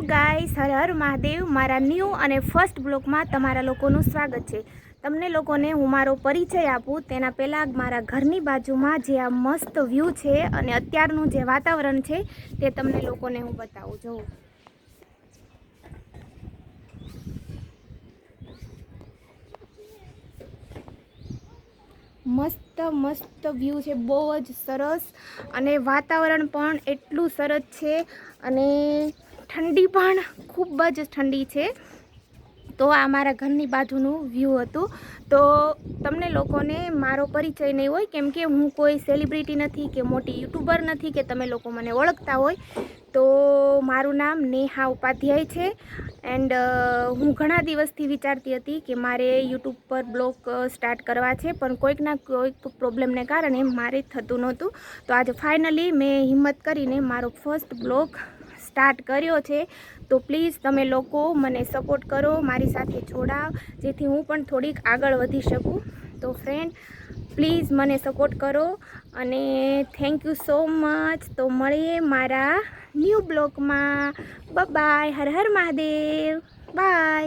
Guys, હર હર મહાદેવ। મારા new અને first બ્લોગમાં તમારા લોકોનું સ્વાગત છે। તમને લોકોને હું મારો પરિચય આપું તેના પહેલાં મારા ઘરની બાજુમાં જે આ મસ્ત વ્યૂ છે અને અત્યારનું જે વાતાવરણ છે તે તમને લોકોને હું બતાવું જોઉં। મસ્ત મસ્ત વ્યૂ છે, બહુ જ સરસ અને વાતાવરણ પણ એટલું સરસ છે અને ઠંડી પણ ખૂબ જ ઠંડી છે। તો આ મારા ઘરની બાજુનું વ્યૂ હતું। તો તમને લોકોને મારો પરિચય નહીં હોય કેમ કે હું કોઈ સેલિબ્રિટી નથી કે મોટી યુટ્યુબર નથી કે તમે લોકો મને ઓળખતા હોય। તો મારું નામ નેહા ઉપાધ્યાય છે એન્ડ હું ઘણા દિવસથી વિચારતી હતી કે મારે યુટ્યુબ પર બ્લોગ સ્ટાર્ટ કરવા છે, પણ કોઈકના કોઈક પ્રોબ્લેમને કારણે મારે થતું નહોતું। તો આજે ફાઇનલી મેં હિંમત કરીને મારો ફર્સ્ટ બ્લોગ સ્ટાર્ટ કર્યો છે। તો પ્લીઝ તમે લોકો મને સપોર્ટ કરો, મારી સાથે જોડાવ, જેથી હું પણ થોડીક આગળ વધી શકું। તો ફ્રેન્ડ પ્લીઝ મને સપોર્ટ કરો અને થેન્ક યુ સો મચ। તો મળીએ મારા ન્યૂ બ્લોગમાં। Bye, Har Har Mahadev, by.